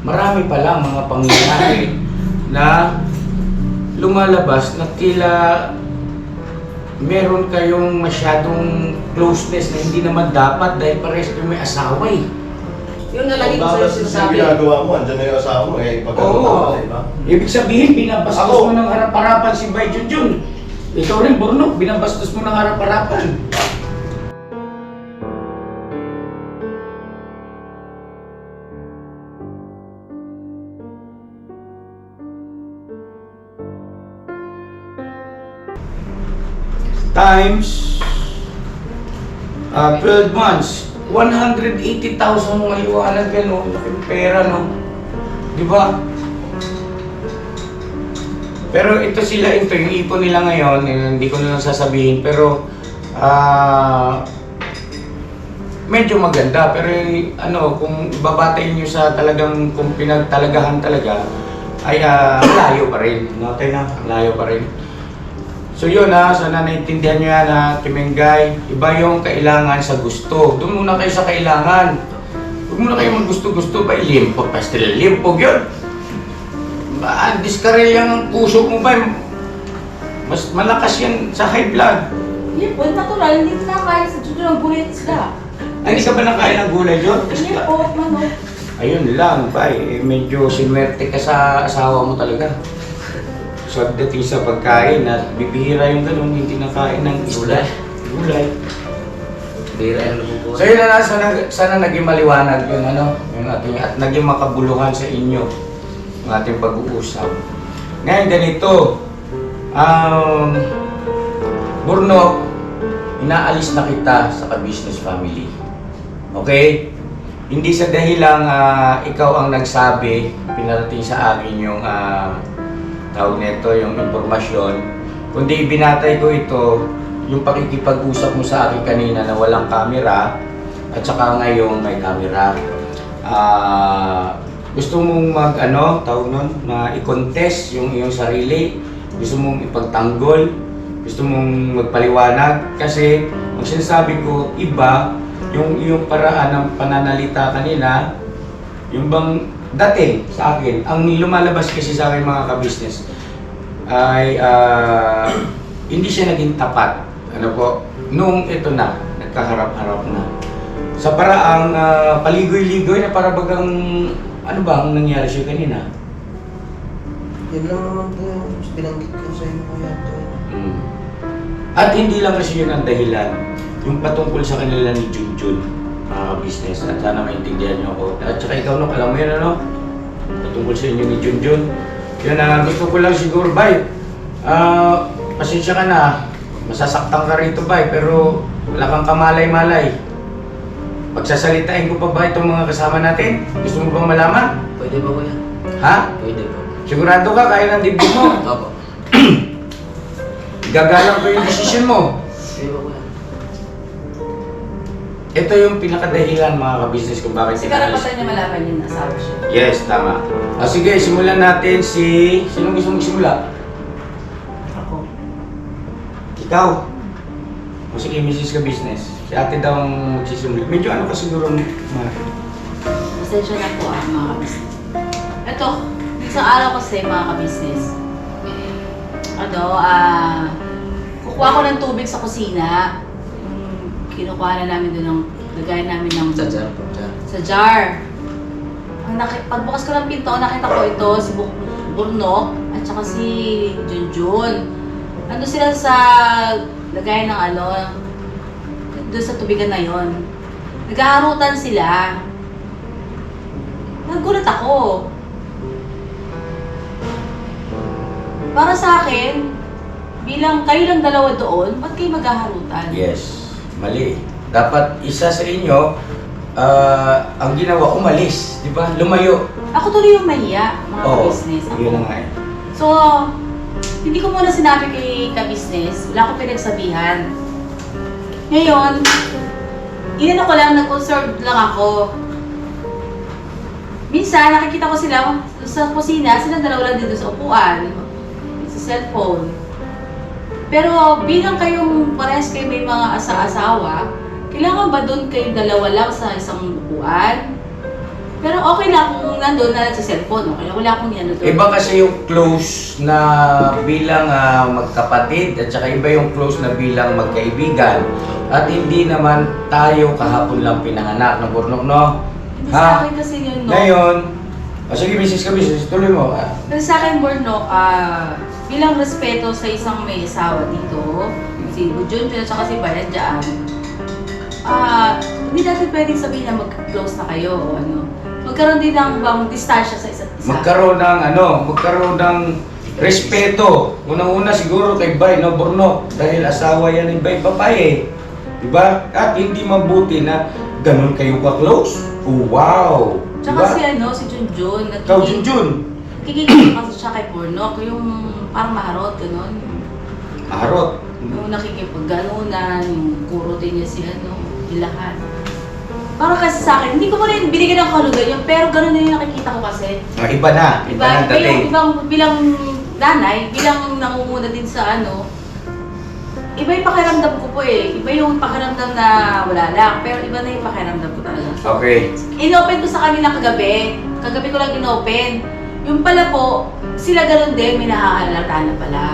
marami palang mga pangyayari na lumalabas na tila meron kayong masyadong closeness na hindi naman dapat dahil parehas kayo may asawa eh. Yun na lagi ko sa'yo Bakit sinasabi. ginagawa mo? Andyan na yung asawa mo eh. Oo. Ibig sabihin, binabastos mo ng harap-harapan si Bay Junjun. Ikaw rin, Burnok, binabastos mo ng harap-harapan. Times 12 months, 180,000 maliwanag yan, no? Laking pera, no? Di ba? Pero ito yung ipon nila ngayon, hindi ko na lang sasabihin, pero medyo maganda. Pero kung babatayin nyo sa talagang, kung pinagtalagahan talaga, ay malayo pa rin. Note na, malayo pa rin. So yun sana naintindihan nyo yan Kimengay, iba yung kailangan sa gusto. Doon muna kayo sa kailangan. Huwag muna kayo maggusto-gusto ba, limpog, pastel, limpog yun. Diskarel ang puso mo ba, mas malakas yan sa high blood. Limpod, natural, hindi ko nakakain sa Junjun ng gulay sila. Hindi ka ba nakain ng gulay yun? Limpod, manok. Ayun lang, medyo sinwerte ka sa asawa mo talaga. So, dating sa pagkain at bibihira yung ganun, hindi nakain ng isda. Gulay. Bira yung nabubuhay. So yun na, sana naging maliwanag yung yung ating, at naging makabuluhan sa inyo yung ating pag-uusap. Ngayon ganito, Burnok, inaalis na kita sa ka-business family. Okay? Hindi sa dahilang ikaw ang nagsabi, pinarating sa akin yung tawag nito, yung impormasyon, kundi binatay ko ito, yung pakikipag-usap mo sa akin kanina na walang camera, at saka ngayon may camera. Gusto mong tawag nun, na i-contest yung iyong sarili, gusto mong ipagtanggol, gusto mong magpaliwanag, kasi ang sinasabi ko, iba yung iyong paraan ng pananalita kanina, yung bang dati sa akin, ang lumalabas kasi sa akin mga ka-business ay hindi siya naging tapat. Nung ito na, nagkaharap-harap na. Sa paraang paligoy-ligoy na para bagang ano ba ang nangyari siya kanina? Yun lang naman po yung binanggit ko sa inyo kaya ito. At hindi lang kasi yun ang dahilan. Yung patungkol sa kanila ni Junjun, mga business, at sana maintindihan nyo ako. At saka ikaw, alam mo yun, patungkol sa inyo ni Junjun. Yun gusto ko lang siguro, Bay. Pasensya ka na. Masasaktan ka rito, Bay, pero wala kang kamalay-malay. Pagsasalitain ko pa ba itong mga kasama natin? Gusto mo bang malaman? Pwede ba kuya? Ha? Pwede po. Sigurado ka, kaya ng dibdib mo. Opo. Gagalang ko yung desisyon mo. Pwede ba kuya? Ito yung pinakadahilan mga ka-business kung bakit Kasi karapatan niya malaman yung asawa siya. Yes, tama. Sige, simulan natin Sinong gusto magsimula? Ako. Ikaw. O sige, Mrs. Ka-business. Si ate daw ang magsisimula. Medyo ka siguro, Pasensya na po mga ka-business. Ito, isang araw kasi mga ka-business. Kukuha ko ng tubig sa kusina. Kinukuha na namin doon ng, lagayan namin ng... Sa jar po, jar. Sa jar. Pagbukas ko ng pinto, nakita ko ito, si Burnok, at saka si Junjun. Nandun sila sa lagayan ng doon sa tubigan na yon. Naghaharutan sila. Nagulat ako. Para sa akin, bilang kayo lang dalawa doon, ba't kayo maghaharutan? yes, mali. Dapat isa sa inyo, ang ginawa, umalis. Di ba? Lumayo. Ako tuloy yung mahiya, mga Oo, business. yun na nga eh. So, hindi ko muna sinabi kay ka-business, wala akong pinagsabihan. Ngayon, inano ko lang, nag-observe lang ako. Minsan, nakikita ko sila sa kusina, silang dalawa lang dito sa upuan, sa cellphone. Pero bilang kayong parehas kayo may mga asa-asawa, kailangan ba doon kayong dalawa lang sa isang upuan? Pero okay lang kung nandun na sa cellphone, okay lang. Wala akong ano doon. Iba kasi yung close na bilang magkapatid at saka iba yung close na bilang magkaibigan. At hindi naman tayo kahapon lang pinanganak ng Burnok, no? Hindi sa akin kasi yun, no? Ngayon, sige, misis ka, misis. Tuloy mo. Pero sa akin, Burnok, bilang respeto sa isang may asawa dito, si Junjun at saka si Bayan dyan, hindi natin pwedeng sabihin na mag-close na kayo o ano. Magkaroon din ng bang distansya sa isa't isa. Magkaroon ng respeto. Unang-una siguro kay Bay, no, Burnok. Dahil asawa yan ni Bay Papay eh. Diba? At hindi mabuti na ganun kayo ka-close. Oh, wow! Tsaka si Junjun. Ikaw, Junjun. Kikikita kasi siya kay Burnok, yung parang maharot, gano'n. Maharot. Yung nakikipag-ganunan, yung kurutin niya si Ilahan. Parang kasi sa akin, hindi ko pa rin binigyan ng kahulugan yun, pero gano'n din yung nakikita ko kasi. Iba na dating. Bilang nanay, bilang nangunguna din sa iba yung pakiramdam ko po eh. Iba yung pakiramdam na wala lang, pero iba na yung pakiramdam ko talaga. Okay. Inopen ko sa kanila kagabi. Kagabi ko lang inopen. Yung pala po, sila gano'n din, may nahahalata na pala.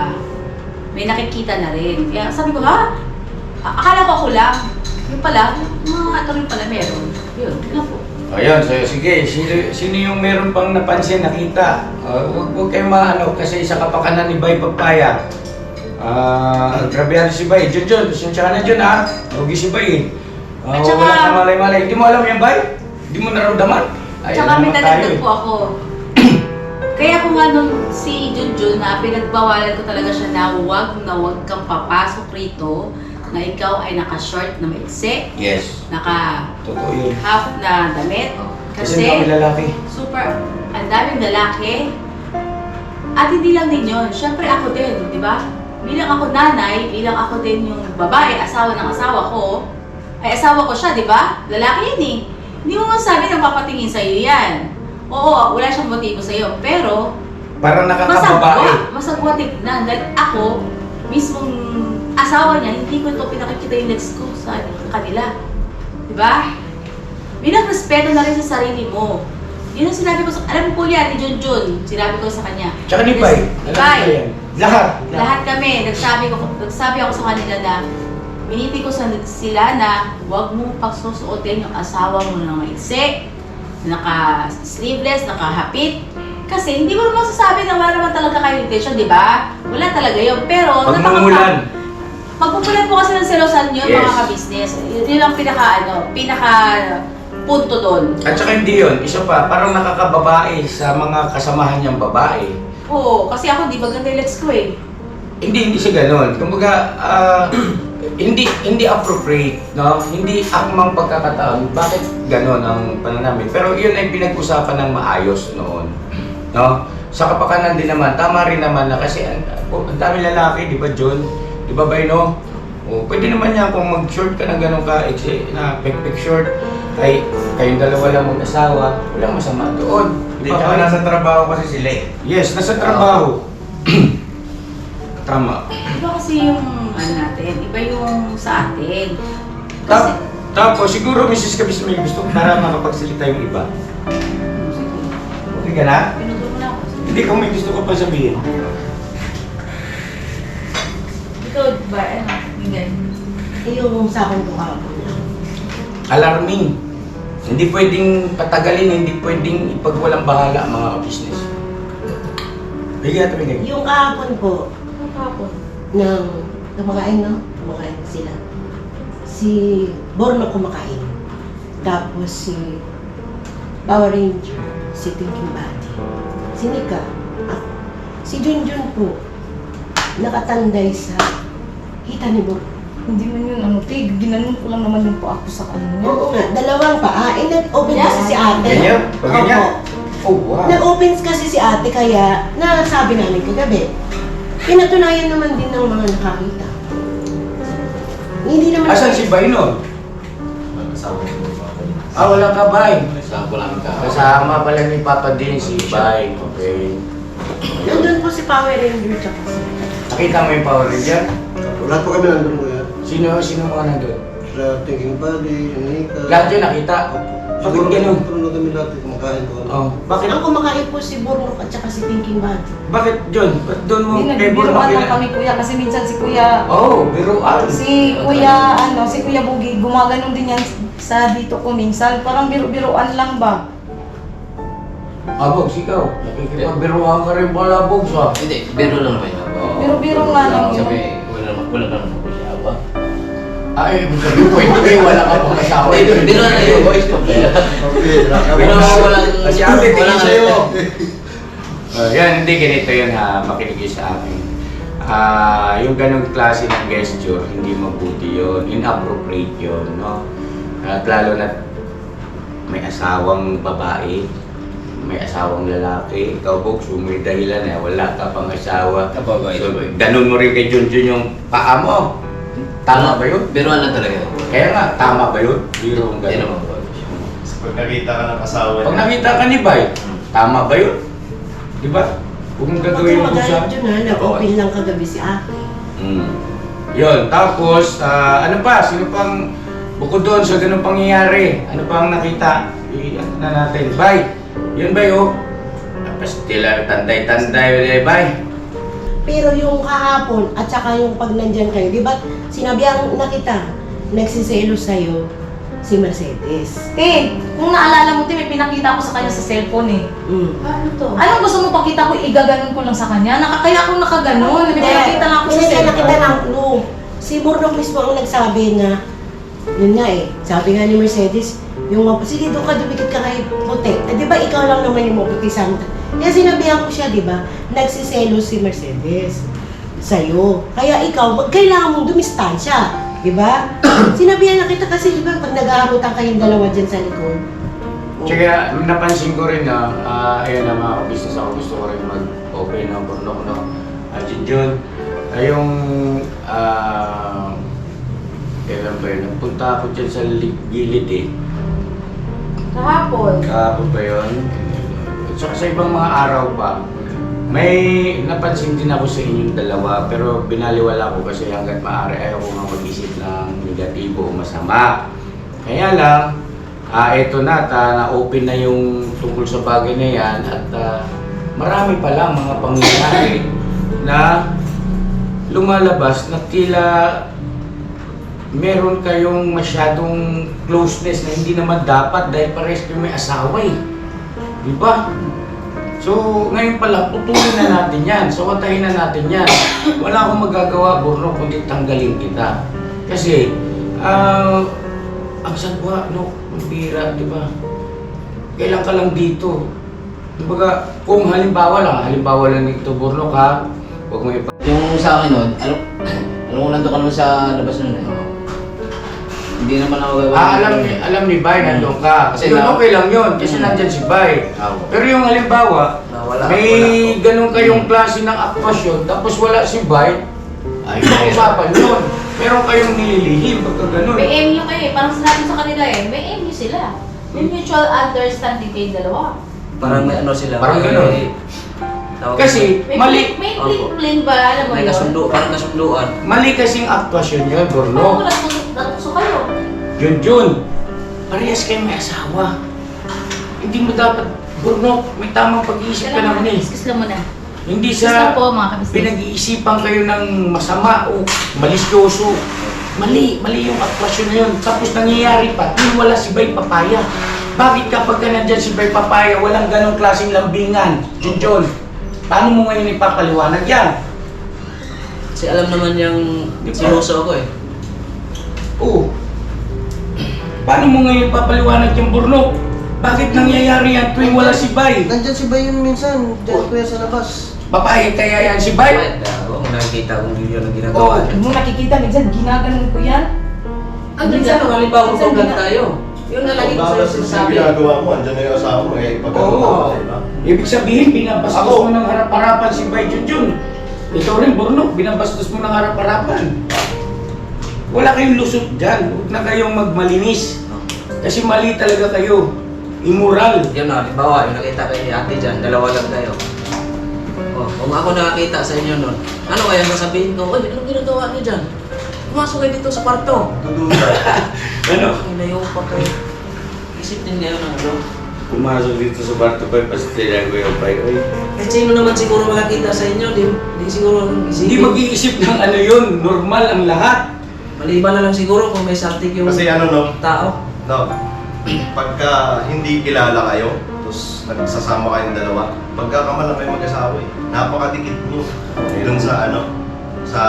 May nakikita na rin. Kaya sabi ko, akala ko ako lang. Yung pala, mga rin pala meron. Yun lang po. Ayun, so sige, sino yung meron pang napansin, nakita? Huwag kayong kasi sa kapakanan ni Bay Papaya. Grabe si Bay. Junjun, pasensya ka na dyan Rugi si Bay At saka- wala ka malay-malay. Hindi mo alam yan, Bay? Hindi mo naramdaman? Tsaka may talagdag po ako. Kaya kung si Junjun na pinagbawalan ko talaga siya na huwag kang papasok rito na ikaw ay naka-short na maiksi, Yes. Totoo yun. naka-half na damit. Kasi kami lalaki. Super, ang daming lalaki. At hindi lang din yun. Siyempre ako din, di ba? Bilang ako nanay, bilang ako din yung babae, asawa ng asawa ko, ay asawa ko siya, di ba? Lalaki yan eh. Hindi mo masabi na papatingin sa'yo yan. Oo, wala siyang motibo sa'yo. Pero, Parang nakakababae. masagwa tignan. Like ako, mismong asawa niya, hindi ko ito pinakikita yung legs ko sa kanila. Di ba? Bilang respeto na rin sa sarili mo. Yun ang sinabi ko alam mo po yan, ni Junjun, sinabi ko sa kanya. Tsaka ni Bay. Alam Bay. ko yan. Lahat. Lahat kami, nagsabi ako sa kanila na biniti ko sila na huwag mo pagsusuotin yung asawa mo na maiksi, naka-sleeveless, naka-hapit. Kasi hindi mo naman masasabi na wala naman talaga kayo intention, di ba? Wala talaga yun. Pero, Pagmumulan. Pagpupulan po kasi ng selosan yun, Yes. mga ka-business. Yun ang pinaka punto doon. At saka hindi yun. Isa pa, parang nakakababae sa mga kasamahan niyang babae. Oo, kasi ako di ba ganda yung legs ko eh. Hindi siya gano'n. Kumbaga, hindi appropriate, no? Hindi akmang pagkakataon. Bakit gano'n ang pananamit? Pero yun ay pinag-usapan ng maayos noon, no? Sa kapakanan din naman, tama rin naman na kasi ang dami lalaki, di ba, John? Di ba, Bay, no? O, pwede naman yan kung mag-short ka ng gano'n ka, na pek short, ay kayong dalawa lang mag-asawa, walang masama doon. Hindi, tsaka nasa trabaho kasi sila eh. Yes, nasa trabaho. Tama. Iba kasi yung natin, iba yung sa atin. Kasi, Tapos, siguro, Mrs. Kabis, may gusto para makapagsalita yung iba. Okay ka na? pinuto mo na ako. Hindi, kung may gusto ka pa sabihin. Ikaw ba, Miguel? Yung sa akin ko kahapon. Alarming. Hindi pwedeng patagalin, hindi pwedeng ipagwalang bahala mga business. Bigyan ito, bigyan. Yung kahapon po, Kapapon. nang kumakain, no? Kumakain sila. Si Borno kumakain. Tapos si Power Ranger, si Thinking Body. Si Nika, ako. Si Junjun po, nakatanday sa hita ni Borno. Hindi man yun, ginanon ko lang naman yung po ako sa kanya. Oo nga, dalawang paa. Nag-open Yeah. kasi si ate. Ganyan? Pag ganyan? Opo. Oh, wow. Nag-open kasi si ate kaya nasabi namin kagabi. Pinatunayan naman din ng mga nakakita. Hindi naman... Asan si Bay nun? Wala ka, Bay. Kasama pala ni Papa din si Bay. Okay. Nandun po si Power Ranger tsaka si... Nakita mo yung Power Ranger? Lahat po kami nandun kuya. Sino mga nandun? Sa Thinking Body, sa Nika. Lahat yun nakita. Bakit ganun? Tulong na kami lahat, kumakain ko. Oh, bakit? Ang kumakain po si Bornok at saka si Thinking Body. Bakit, John? Ba't doon mo Hindi, kay Bornok nagbibiruan lang kami kuya kasi minsan si kuya, Oo, biruan. si Kuya Bugi, gumaganon din yan sa dito ko minsan. Parang biruan lang ba? Bogs, ikaw. Nakikipagbiruan ka rin pala, Bogs, ha? Hindi, biro lang naman yun. Biro-biro nga lang yun. Sabi, wala naman ako siya ba? Ay, ibig sabihin ko, hindi wala ka pang asawa. Biro na yun, boys ko. Okay, Pero walang... Kasi ate, tingin walang- sa'yo. Yan, hindi ganito yun ha, makinig kayo sa akin. Yung ganong klase ng gesture, hindi mabuti yun, inappropriate yun, no? At lalo na may asawang babae, may asawang lalaki, ikaw Bogs, may dahilan eh, wala ka pang asawa. Kababay. So, ganun mo rin kay Junjun yung paa mo. Tama ba yun? Biruan lang talaga yun. Kaya nga, tama ba yun? Biro ang Hindi ganun. naman boys. Pag nakita ka ng asawa Pag nakita ka ni Bay, tama ba yun? Di ba? Huwag mong Huwag gagawin kang mo magalit sa... dyan ha, nag-open lang kagabi si Ate. Yun, tapos, ano pa? Sino pang... Bukod doon sa ganung pangyayari, ano pang nakita? Ano na natin? Bay! Yun Bay, oh. Tapos tila tanday-tanday, Bay. Pero yung kahapon at saka yung pag nandyan kayo, di ba sinabihan na kita, nagsiselo sa'yo si Mercedes. Kung naalala mo, may pinakita ko sa kanya sa cellphone eh. Paano to? Anong gusto mo pakita ko? Igaganon ko lang sa kanya? Kaya ako nakaganon. May pinakita lang ako sa Pinakita cellphone. kita ng clue. Si Bornok mismo ang nagsabi na, yun nga eh, sabi nga ni Mercedes, yung sige doon ka, dumikit ka kay puti. Di ba ikaw lang naman yung maputi sa amin? Kaya sinabihan ko siya, di ba, nagsiselo si Mercedes sa'yo. Kaya ikaw, kailangan mong dumistansya. Di ba? Sinabihan na kita kasi, di ba, pag nag-aarutan kayong dalawa dyan sa likod. Tsaka napansin ko rin na, ayun na mga business ako, gusto ko rin mag-open ng Bornok, no? Junjun, yung, kailan ba yun? Nagpunta ako dyan sa gilid eh. Kahapon. Kahapon ba yun? At saka sa ibang mga araw pa, may napansin din ako sa inyong dalawa, pero binaliwala ko kasi hanggat maaari ayaw ko nga mag-isip ng negatibo o masama. Kaya lang, eto na, na-open na yung tungkol sa bagay na yan at marami pa lang mga pangyayari na lumalabas na tila meron kayong masyadong closeness na hindi naman dapat dahil parehas kayo may asawa eh. Di ba? So, ngayon pala, putulin na natin yan. So, katayin na natin yan. Wala akong magagawa, Bornok, kundi tanggalin kita. Kasi, ang sagwa, no, ang bira, di ba? Kailan ka lang dito. Kumbaga, kung halimbawa lang dito, Bornok ha, huwag mo ipa... Yung sa akin nun, alam ko nandun ka naman sa labas nun eh. Hindi naman ako gagawin. alam ni Bay, nandun ka. Kasi Yun, na- okay lang yun, kasi nandyan si Bay. Pero yung halimbawa, may ganun kayong klase ng aktwasyon, tapos wala si Bay, Ay, ibang usapan yun. Meron kayong nililihim pagka ganun. May MU kayo eh. Parang sinabi sa kanila eh. May MU sila. May mutual understanding kayo dalawa. Parang may ano sila. Parang ganun. Tawag Kasi, May mali, may Opo. plan ba? Alam mo may yun? kasundo, parang kasunduan. mali kasing aktwasyon yun, Paano Borno. ko natuso kayo? Junjun, parehas kayo may asawa. Hindi mo dapat, Borno, may tamang pag-iisip ka naman eh. Excuse lang muna. Hindi Excuse sa lang po mga kabisnes. pinag-iisipan kayo ng masama o malisyoso. Mali yung aktwasyon na yun. Tapos nangyayari pa, wala si Bay Papaya. Bakit kapag ka nandyan si Bay Papaya, walang ganong klaseng lambingan? Junjun, paano mo ngayon ipapaliwanag yan? Kasi alam naman yung Di ba? sinuso ako eh. Oo. Paano mo ngayon ipapaliwanag yung Borno? Bakit nangyayari yan tuwing wala si Bay? Nandyan si Bayon minsan, dyan kuya sa labas. Papayag kaya yan si Bay? Huwag mo nakikita kung yun ang ginagawa. Oo. Huwag mo nakikita, minsan ginaganon ko yan. Minsan, halimbawa minsan kung vlog gina- tayo. Yun na lagi ko sa'yo Balas yung sinasabi. ginagawa mo, andyan na yung asawa mo eh. Oo. Ibig sabihin, binabastos Ako. mo ng harap-harapan si Bay Junjun. Ito rin, Bornok, binabastos mo ng harap-harapan. Wala kayong lusot dyan. Huwag na kayong magmalinis. Kasi mali talaga kayo. Immoral. Yun na, halimbawa, yung nakita kay ate dyan, dalawa lang tayo. Oh, kung ako nakakita sa inyo nun, ano kaya sasabihin ko, uy, anong ginagawa niyo dyan? Pumasok kayo dito sa kwarto. Dududa. Ano? Inayo pa kayo. mag-isip din kayo ng ano. Pumasok dito sa Barto 5, pastila ko yung pay. Oy. Eh, sino naman siguro makakita sa inyo? Di siguro Hindi mag-iisip ng ano yun, normal ang lahat. Maliban na lang siguro kung may something yung Kasi ano no, tao. no, pagka hindi kilala kayo, tapos nagsasama kayong dalawa, magkakamalang kayo mag-asawa eh. Napakadikit nyo. Dun sa ano, sa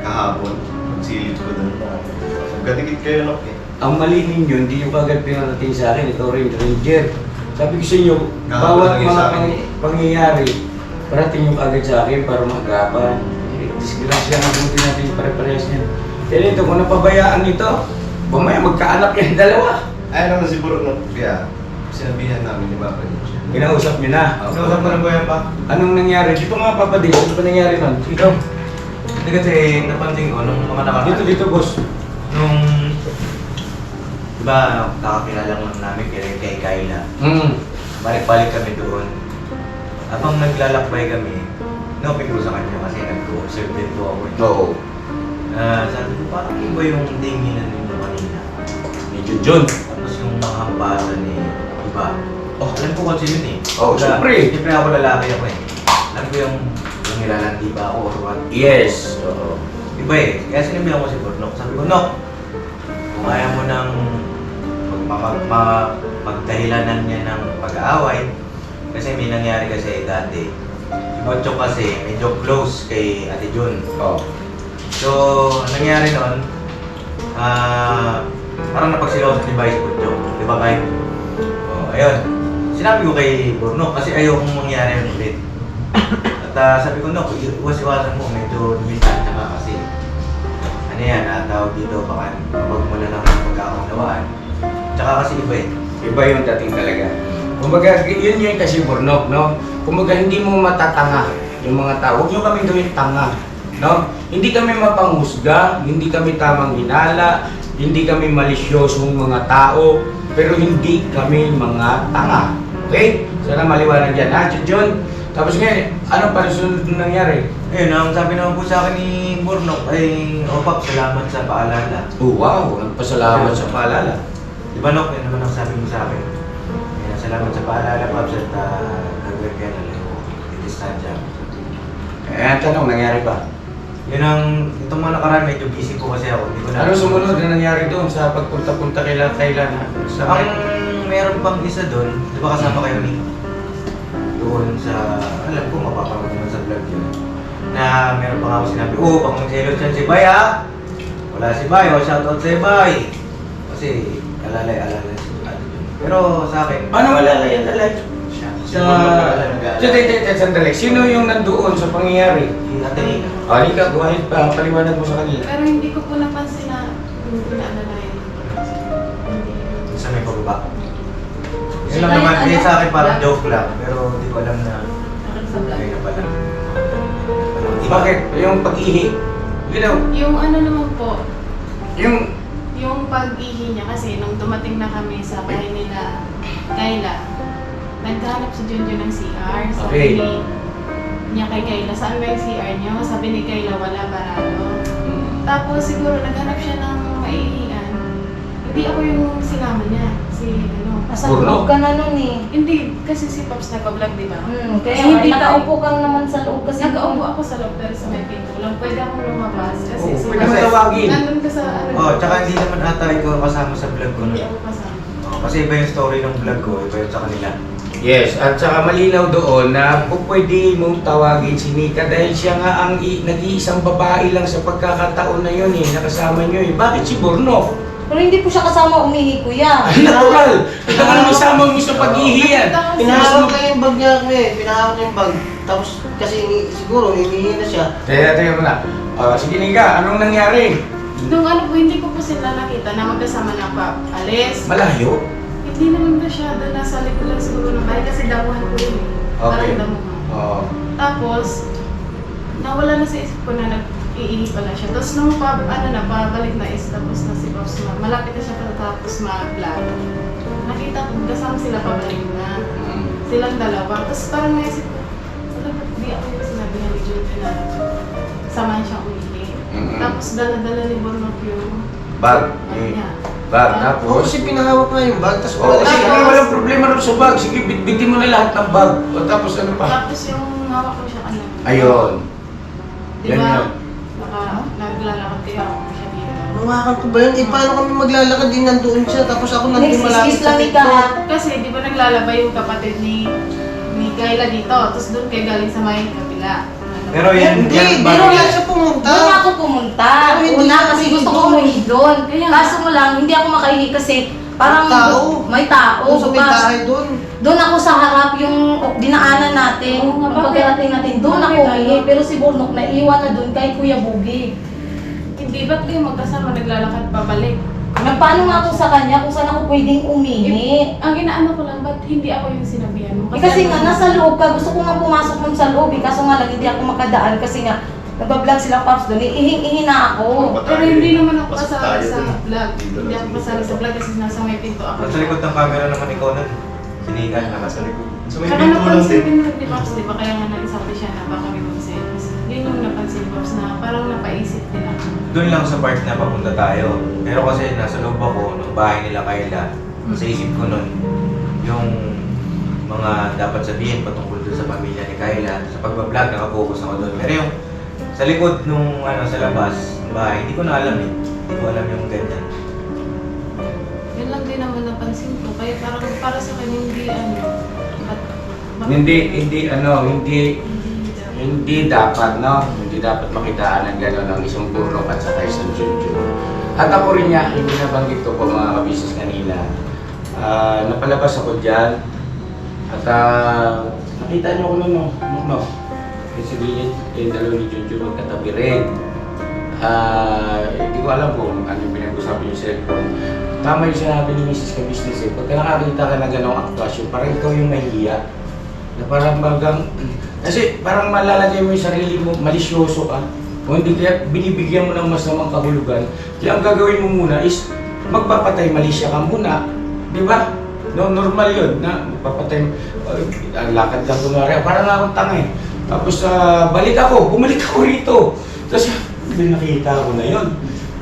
kahapon, magsilip ko dun. Magkadikit kayo no eh. Ang mali ninyo, hindi nyo kagad pinarating sa akin, ito rin, Ranger. Sabi ko sa inyo, Kahapon bawat lang yun mga sa akin. pangyayari, parating nyo kagad sa akin para magapan. Disgrasya na buti natin yung pare-parehas niyan. Kaya ito, kung napabayaan ito, mamaya magkaanak yung dalawa. Ay naman siguro no, kaya sinabihan namin ni Papa niya. Kinausap nyo na. Kinausap mo na ba yan pa? Anong nangyari? Dito nga, Papa Dave, ano ba nangyari nun? Ikaw? Hindi kasi napansin ko nung mga nakaraan. Dito, boss. Nung, di ba, kakakilala lang namin kay Kayla. Balik-balik kami doon. Habang naglalakbay kami, no-pick ko sa kanya kasi nag-observe din po ako. Oo. Sabi ko, parang iba yung tinginan ninyo kanina. Medyo John. Tapos yung hampasan ni iba. Oh, alam ko kasi yun eh. Oh, syempre. Siyempre ako lalaki ako eh. Alam ko yung nilalandi ba ako or what. Yes. Oo. Iba eh. Kaya sinabihan ko si Bornok. Sabi ko, Nok, kung ayaw mo nang magdahilanan niya ng pag-aaway, kasi may nangyari kasi dati. Si Bonchok kasi medyo close kay Ate Jun. Oo. So, ang nangyari nun, parang napagsilawasan ni Vice Bonchok. Di ba, Vice? Oh, ayun. Sinabi ko kay Bornok kasi ayaw kong mangyari yun ulit. At sabi ko, Nok, iwas-iwasan mo, medyo distansya ka kasi. Ano yan, tawag dito, baka mabag mo na lang ang pagkakaunawaan. Tsaka kasi iba eh. Iba yung dating talaga. Kumbaga, yun yung kasi Bornok, no? Kumbaga, hindi mo matatanga yung mga tao. Huwag nyo kami gawin tanga, no? Hindi kami mapanghusga, hindi kami tamang hinala, hindi kami malisyosong mga tao, pero hindi kami mga tanga. Okay? Sana maliwanag yan, ha, John? Tapos ngayon, ano pa sunod na nangyari? Ayun, ang sabi naman po sa akin ni Bornok ay, Pap, salamat sa paalala. Oh, wow! Nagpasalamat sa paalala. Di ba, Nok, yan naman ang sabi mo sa akin. Kaya salamat sa paalala, Paps, at gagawin kaya na lang distansya. Eh, ang tanong, nangyari pa? Yun ang, itong mga nakaraan, medyo busy po kasi ako. Hindi ko na... Ano sumunod na nangyari doon sa pagpunta-punta kay Kayla na? Sa Ang meron pang isa doon, di ba kasama kayo ni? Doon sa, alam ko, mapapanood naman sa vlog yun. Na meron pa nga ako sinabi, pag magselos yan si Bay ha? Wala si Bay, shoutout si Bay. Kasi, alalay si Ate Jun. Pero sa akin, Anong alalay? Sandali. Sino yung nandoon sa pangyayari? si Ate Nina. Halika, go ahead pa. Paliwanag mo sa kanila. Pero hindi ko po napansin na hindi pinaalala yun. Sa may pababa. Yun Sila lang naman, yung hindi ano? sa akin parang Vlog? joke lang. Pero hindi ko alam na Sa vlog. kayo na pala. Bakit? Yung pag-ihi. You know, Yung ano naman po, yung... yung pag-ihi niya kasi nung dumating na kami sa bahay nila, Kayla, naghanap si Junjun ng CR. Okay. Sabi niya kay Kayla, saan ba yung CR niyo? Sabi ni Kayla, wala, barado. Tapos siguro naghanap siya ng maiihian. Hindi ako yung sinama niya. Si ano. Nasa Bornok. loob ka na nun eh. Hindi, kasi si Pops nag-vlog, di ba? Kaya Kasi hindi hindi nakaupo ka naman sa loob kasi Nag-aupo ako sa loob pero sa may pinto lang. Pwede akong lumabas kasi Oh, si pwede Pops mo tawagin. nandun ka sa ano. Oh, tsaka hindi naman ata ikaw kasama sa vlog ko. Hindi No? ako kasama. Oh, kasi iba yung story ng vlog ko, iba yung sa kanila. Yes, at saka malinaw doon na kung pwede mong tawagin si Nika dahil siya nga ang nag-iisang babae lang sa pagkakataon na yun eh, nakasama nyo eh. Bakit si Bornok? Pero hindi po siya kasama umihi, kuya. Natural! Kailangan naman isama mo sa pag-ihiyan. Pinahawak lang yung bag niya ako eh. Pinahawak yung bag. Tapos kasi siguro hinihin na siya. Teka muna. Sige Nika, anong nangyari? Nung ano po, hindi ko po sila nakita na magkasama na pa alis. Malayo? Hindi naman masyado, nasa likod lang siguro ng bahay kasi damuhan ko yun eh. Okay. Parang damuhan. Oo. Tapos, nawala na sa isip ko na nag-iihi pala siya. Tapos nung pabalik na is, tapos na si Pops, malapit na siya patapos mag-vlog. Nakita ko, kasama sila pabalik na. Silang dalawa. Tapos parang naisip ko, wala ba't di ako yung sinabi ni Junjun na samahan siyang umihi. Tapos dala-dala ni Bornok yung Bag? ano niya. bag. Oo, Tapos, kasi pinahawak nga yung bag, tapos oh, sige, Tapos- walang problema rin sa bag. Sige, bitbitin mo na lahat ng bag. O, tapos ano pa? Tapos yung hawak ko siya kanina. Ayun. Di Yan ba? yun. Naglalakad kayo ako siya dito. hawakan ko ba yun? Eh, paano kami maglalakad din nandoon siya, tapos ako nandun malapit Next, sa lang pinto. ka. Kasi di ba naglalaba yung kapatid ni Kayla dito, tapos doon kayo galing sa may kapila. Pero yan, Hindi, yan, pero bagay. wala siya pumunta. Doon ako pumunta. Pero hindi Una siya kasi umihi gusto ko doon. umuhi doon. Kaya nga. Kaso mo lang, hindi ako makaihi kasi parang Tao. may tao. Doon sa may Bas- bahay doon. Doon ako sa harap yung dinaanan natin. Oo nga, Yung pagkarating natin, doon ako Bakit umihi. ano? Pero si Burnok naiwan na doon kay Kuya Bugi. Hindi ba't kayo magkasama naglalakad pabalik? Nagpaano nga ako sa kanya kung saan ako pwedeng umihi. Ang ginaano ko lang, ba't hindi ako yung sinabihan mo? Eh, kasi nga ano, nasa loob ka, gusto ko nga pumasok nun sa loob eh. Kaso nga lang hindi ako makadaan kasi nga nagbablog sila Pops doon. Ihing-ihi na ako. Pero hindi naman ako Pasok kasali tayo sa dun. vlog. Dito Hindi lang. ako kasali sa vlog kasi nasa may pinto ako. Nasa likod ng camera naman ikaw nun. Sinigan na nasa likod. So may Saka pinto lang napansin din. din ni Pops, di ba? Kaya nga nag-sabi siya na baka may mag-sex. Yun yung napansin ni Pops na parang napaisip din ako. Doon lang sa part na papunta tayo. Pero kasi nasa loob ako, ng bahay nila Kayla, sa isip ko nun, yung mga dapat sabihin patungkol doon sa pamilya ni Kayla. Sa pagbablog, nakapokus ako doon. Pero yung sa likod nung sa labas ng bahay, hindi ko na alam eh. Hindi ko alam yung ganyan. Yun lang din naman napansin ko. Kaya parang para sa kanya hindi Hindi dapat, no? Hindi dapat makitaan ng gano'n ng isang Burnok at saka isang Junjun. At ako rin nga, hindi nabanggit ko po mga kabisnes kanina. Napalabas ako dyan. At nakita niyo ko nun, no? Yung sabihin, yung dalawa ni Junjun magkatabi rin. Hindi ko alam kung ano yung pinag-usapan yung cellphone. Tama yung sinabi ni Mrs. Kabisnes eh. Pagka nakakita ka ng gano'ng aktwasyon, parang ikaw yung nahihiya. Na parang bagang, kasi parang malalagay mo yung sarili mo, malisyoso ka. O hindi kaya binibigyan mo ng masamang kahulugan. Kaya ang gagawin mo muna is magpapatay malisya ka muna. Di ba? No, normal yun na magpapatay. Ang lakad ka kunwari, parang akong tanga eh. Tapos bumalik ako rito. Tapos nakita ko na yun.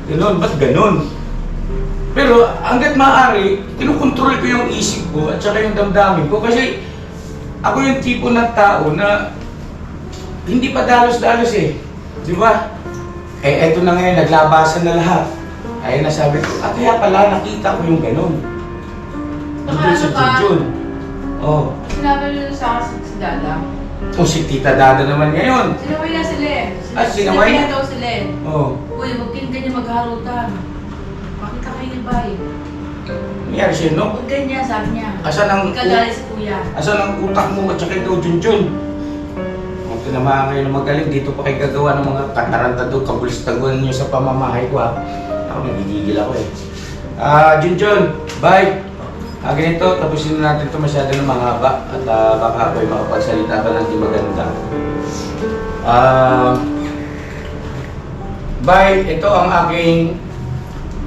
Ganon, ba't ganon? Pero hanggat maaari, kinukontrol ko yung isip ko at saka yung damdamin ko kasi ako yung tipo ng tao na hindi pa dalos-dalos eh. Di ba? Eh, eto na ngayon, naglabasan na lahat. Ay, nasabi ko, kaya pala nakita ko yung ganun. Saka Nandun sa ano pa? Junjun. Oh. Sinabi nyo sa akin si Dada. O si Tita Dada naman ngayon. Sinaway na sila eh. Ah, sinaway na? Sinabihan daw sila eh. Oh. Uy, huwag kayong ganyan magharutan. Bakit ka kayo ni Bay? Nangyari siya, no? Huwag ganyan, sabi niya. Asan ang, Ikadali si Kuya. asan ang utak mo at saka ikaw, Junjun? Kung tinamaan kayo na magaling, dito pa kayo gagawa ng mga katarantado, kabulistaguan nyo sa pamamahay ko ha. Ako, nagigigil ako eh. Junjun, bye! Ganito, tapusin na natin ito masyado na mahaba at baka ako'y makapagsalita ka ng di maganda. Bye, ito ang aking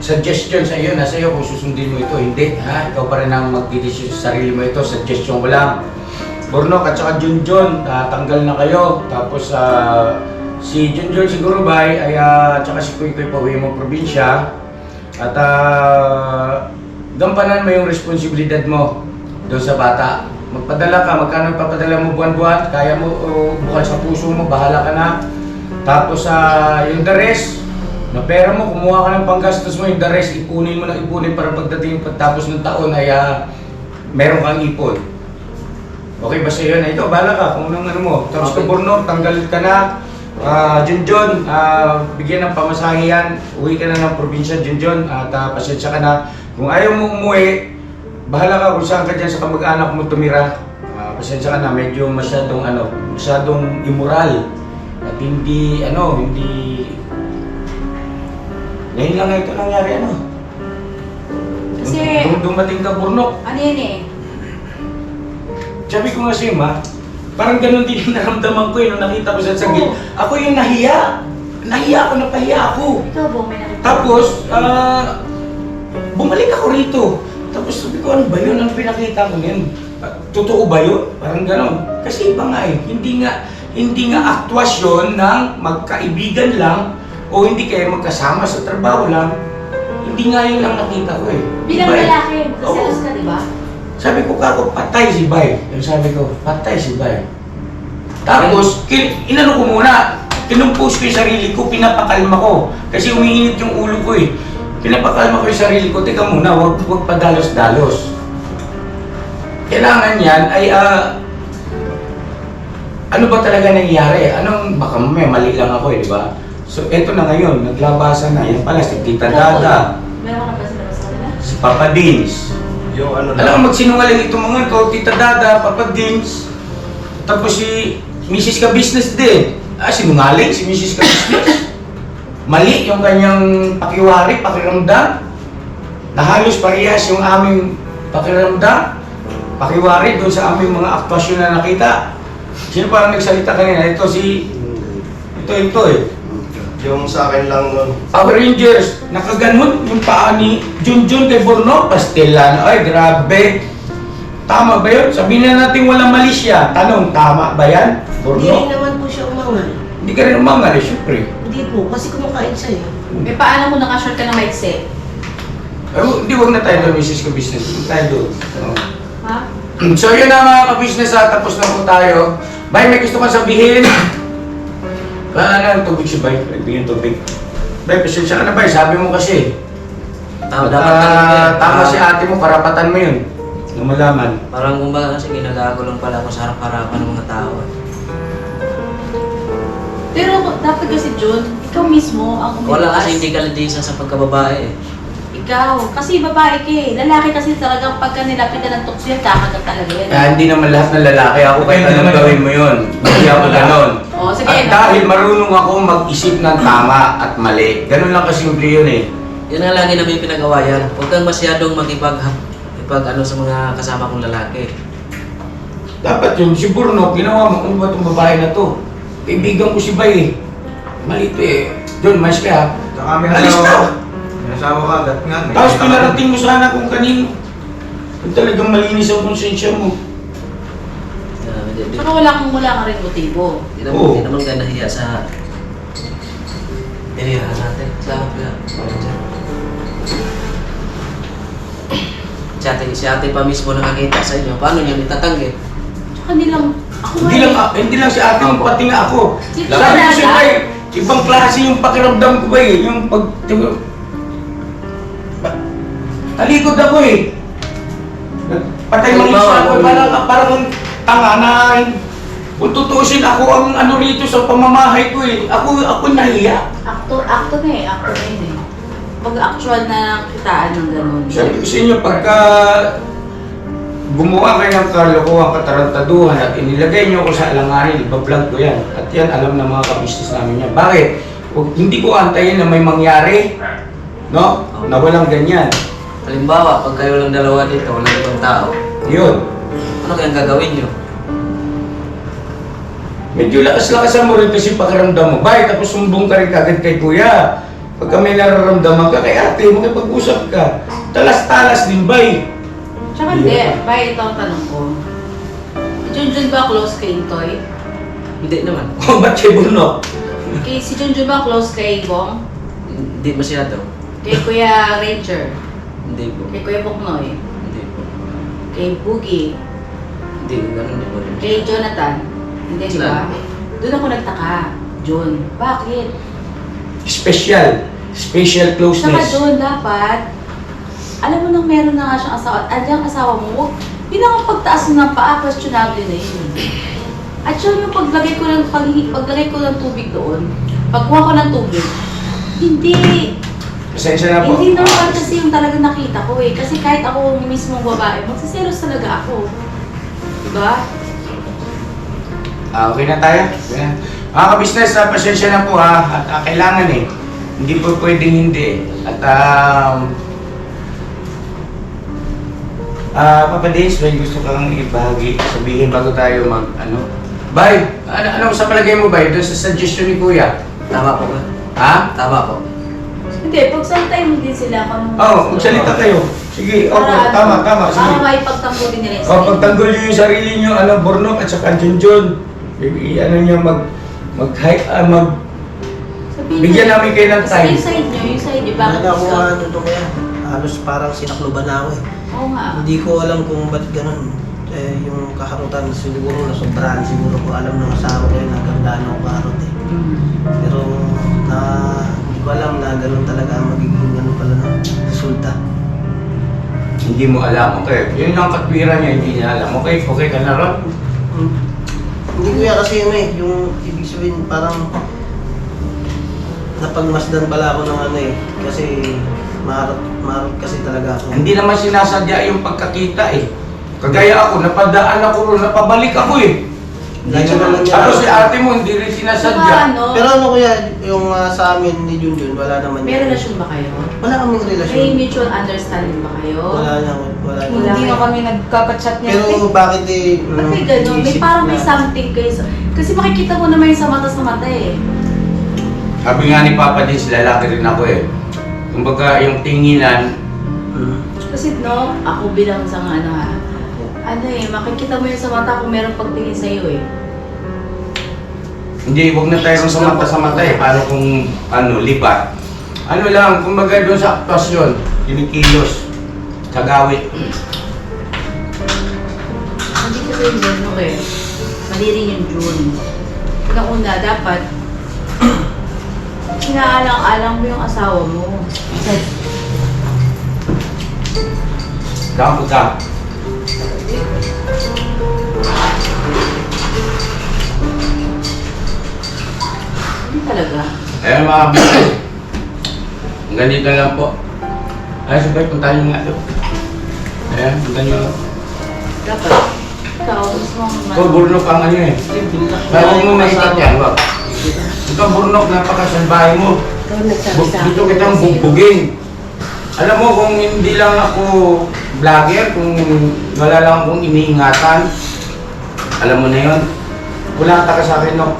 suggestion sa iyo. Nasa iyo kung susundin mo ito, hindi. Ha? Ikaw pa rin ang magdidesisyon sa sarili mo ito. Suggestion ko lang. Burnok at saka Junjun, tanggal na kayo. Tapos si Junjun siguro bye, ay tsaka si Kuy Kuy pauwi mo probinsya. At gampanan mo yung responsibilidad mo doon sa bata. Magpadala ka, magkano papadala mo buwan-buwan, kaya mo bukal sa puso mo, bahala ka na. Tapos yung the rest, na pera mo, kumuha ka ng panggastos mo, yung the rest, ipunin mo ng ipunin para pagdating pagtapos ng taon ay meron kang ipon. Okay ba sa iyo na ito? Bahala ka kung anong ano mo. Tapos ka Burnok, tanggal ka na. Junjun, bigyan ng pamasahe yan. Uwi ka na ng probinsya, Junjun. At pasensya ka na. Kung ayaw mo umuwi, bahala ka kung saan ka dyan sa kamag-anak mo tumira. Pasensya ka na, medyo masyadong immoral. At hindi. Ngayon lang ito nangyari, Kasi, dumating ka Burnok. ano yun eh? Sabi ko nga sa'yo, ma, parang ganun din yung naramdaman ko nung nakita ko sa sagil. Ako yung nahiya. Nahiya ako, napahiya ako. Ikaw ba may nakita? Tapos, bumalik ako rito. Tapos sabi ko, ano ba yun? Ano pinakita ko ngayon? Totoo ba yun? Parang ganun. Kasi iba nga eh. Hindi nga aktwasyon ng magkaibigan lang o hindi kayo magkasama sa trabaho lang. Hindi nga yun ang nakita ko eh. Bilang Iba eh. lalaki, magsaselos ka, di ba? Sabi ko kako, patay si Bay. Yung sabi ko, patay si Bay. Tapos, inano ko muna, kinumpose ko yung sarili ko, pinapakalma ko. Kasi umiinit yung ulo ko eh. Pinapakalma ko yung sarili ko, teka muna, wag padalos-dalos. Kailangan yan ay, ano ba talaga nangyayari? Baka may mali lang ako eh, di ba? So, eto na ngayon, naglabasan na. Yan pala, si Tita Dada, Meron ka pa sila sa kanila? si Papa Dins. Yung ano Alam mo, magsinungaling itong mga ito, Tita Dada, Papa Dins, tapos si Mrs. Ka-Business din. Sinungaling si Mrs. Ka-Business. Mali yung kanyang pakiwari, pakiramdam. Na halos parehas yung aming pakiramdam. Pakiwari doon sa aming mga aktwasyon na nakita. Sino parang nagsalita kanina? Ito eh. Yung sa akin lang nun, Power Rangers, nakaganon yung paa ni Junjun kay Borno, pastelan. Ay, grabe. Tama ba yun? Sabihin na natin walang mali siya. Tanong, tama ba yan, Hindi rin Borno? naman po siya umangal. Hindi ka rin umangal eh, syempre. Hindi po, kasi kumakain siya eh. May paano mo nakashort ka ng maiksi? Hindi, wag na tayo doon, Mrs. Ka-Business. Huwag tayo doon. Oo. Ha? So yun na mga ka-business ha, tapos na po tayo. Bay, may gusto kang sabihin? Ano, tubig si Bay? Nagbigyan tubig. Bay, pasensya ka na Bay, sabi mo kasi. Tama si ate mo, karapatan mo yun. Na malaman. Parang kumbaga kasi ginagago lang pala ako sa harap-harapan ng mga tao. Pero dapat kasi Jun, ikaw mismo ang umiwas. Wala kasi hindi kaladisan sa pagkababae eh. Ikaw, kasi babae ka eh. Lalaki kasi talagang pagka nilapitan ng tukso yan, kakagat talaga yan. Kaya hindi naman lahat ng lalaki. Ako kayo naman gawin mo yun. Hindi ako ganon. O, sige. At dahil marunong ako mag-isip ng tama at mali. Ganun lang kasimple yun eh. Yan ang lagi namin pinagawayan. Huwag kang masyadong ano sa mga kasama kong lalaki. Dapat yun, si Burno, ginawa mo, ano ba itong babae na to? Kaibigan ko si Bay eh. Malito eh. John, mais ka ha. Tsaka may Alis asawa ka! ko. May asawa ka, agad nga. may Tapos kita ka. pinarating mo sana kung kanino. Kung talagang malinis ang konsensya mo. Hindi Pero wala ka rin motibo. Oo. naman ka nahiya sa inihahan natin. Salamat ka. Si ate pa mismo nakakita sa inyo. Paano niyo itatanggi? Tsaka hindi lang, ako Hindi lang si ate mo, pati nga ako. Si Sabi ko Dada. siya Bay, ibang klase yung pakiramdam ko ba eh. Yung pag... Talikod ako eh. Patay mga isa ako, parang tanga na. Kung tutusin ako ang ano rito sa pamamahay ko eh. Ako nahiya. Akto na eh, akto na yun eh. Pag-actual na kitaan ng ganun. Sabi ko sa inyo, pagka gumawa kayo ng kalokohan, katarantaduhan at inilagay niyo ako sa alanganin, ibablog ko yan. At yan, alam ng mga kabisnes namin yan. Bakit? Hindi ko antayin na may mangyari, no? Na walang ganyan. Halimbawa, pag kayo lang dalawa dito, walang ibang tao, Yun. ano kayang gagawin niyo? Medyo lakas-lakasan mo rin kasi pakiramdam mo. Bay, tapos sumbong ka rin kagad kay kuya. Pagka may nararamdaman ka kay ate, makipag-usap ka. Talas-talas din, bay. Tsaka hindi, ito ang tanong ko. Si Junjun ba close kay Intoy? Hindi naman. O, ba't siya Bruno? Si Junjun ba close kay Bong? Hindi masyado. Kay Kuya Ranger? Hindi po. Kay Kuya Buknoy? Hindi po. Kay Boogie? Hindi, ganun din po. Kay Jonathan? Hindi, di ba? Doon ako nagtaka. John, bakit? Special Saka closeness. John, dapat, alam mo nang meron na nga siyang asawa at andiyan asawa mo, huwag pinakapagtaas mo ng paa, questionable na yun. At siya yung paglagay ko ng tubig doon, pagkuha ko ng tubig, hindi Pasensya na po. Hindi normal kasi yung talaga nakita ko eh. Kasi kahit ako yung mismong babae, magsiselos talaga ako. Diba? Okay na tayo? Okay na. Mga kabisnes, pasensya na po ha. At kailangan eh. Hindi po pwedeng hindi. At Papa Dins, may gusto kang ibahagi, sabihin bago tayo ano? Bay, ano sa palagay mo Bay, doon sa suggestion ni Kuya? Tama po ba? Ha? Tama po. Hindi, pagsalitayin mo din sila kung... Oo, magsalita kayo. Sige, okay, tama, Para sige. maipagtanggol din nila yung O, sarili. pagtanggol nyo yung sarili nyo, Bornok at saka Junjun. Ano nyo, Sabihin Bigyan niyo. namin kayo ng Kasi time. yung side niyo, bakit Wala ko gusto? ano to kaya. Halos parang sinakluban na ako eh. Oo nga. Hindi ko alam kung ba't ganun. Yung kaharutan siguro, nasobrahan siguro ko alam ng asawa ko yun, nagandaan ako kaharot eh. Pero hindi ko alam na ganun talaga ang magiging ano pala ng resulta. Hindi mo alam, okay. Yun ang katwiran niya, hindi niya alam. Okay, okay ka na ron? Hindi ko yan kasi yun eh, yung ibig sabihin parang napagmasdan pala ako ng ano eh. Kasi maharap kasi talaga ako. Hindi naman sinasadya yung pagkakita eh. Kagaya ako, napadaan ako ron, napabalik ako eh. Lagi naman yan. Ano si ate mo, hindi rin Saka sinasadya. ano, Pero ano kuya, yung sa amin ni Junjun, wala naman may yan. relasyon ba kayo? Wala kaming May relasyon. mutual understanding ba kayo? Wala na, wala na. Hindi nga kami nagkakachat niya. Pero bakit eh, Ba't may gano'n? May iniisip parang may na- something kayo. Kasi makikita mo naman yung sa mata eh. Sabi nga ni Papa din, lalaki rin ako eh. Kumbaga, yung tinginan, Kasi no, ako bilang sa ano eh, makikita mo yung sa mata kung meron pagtingin sa'yo eh. hindi, huwag na tayo sa mata eh. Paano kung, lipat? Ano lang, kumbaga doon sa aktwasyon, kinikilos, sa gawit. Hindi ko rin yun, okay. Mali rin yung June. Una-una, dapat inaalang-alang mo yung asawa mo. Dapat ka. Hindi talaga. Ayan mga kapatid. Ang ganito lang po. Ay, sabay, puntahan nyo nga doon. Ayan, puntahan nyo lang. Dapat. Ikaw, gusto mong Ito, burnok ang ano eh. Kaya huwag mo maikat yan, wag. Ito, burnok, napakasalbahe mo. Ikaw nagsabi sa Gusto kitang bugbugin. Alam mo, kung hindi lang ako vlogger, kung wala lang akong iniingatan, alam mo na yun, wala ka sa akin, no?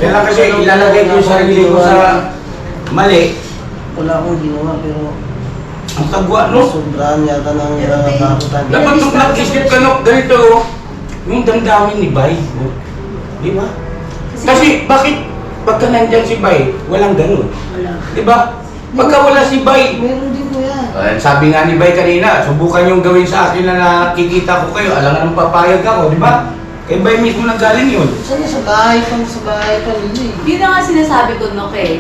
Kaya lang kasi ilalagay ko yung sarili ko sa mali. Wala akong ginawa pero Ang tagwa, no? sobrahan yata ng kaharutan. Dapat nung nag-isip ka, no, ganito, oh, yung damdamin ni Bay. Oh. Di ba? Kasi bakit pagka nandyan si Bay, walang ganun? Wala. Di ba? Pagka wala si Bay, Meron din ko yan. sabi nga ni Bay kanina, subukan yung gawin sa akin na nakikita ko kayo, alangan ng papayag ako, di ba? Kay Bay mismo nang galing yun. Saan sa bahay pa nila eh. Yun na nga sinasabi ko, no, Kay.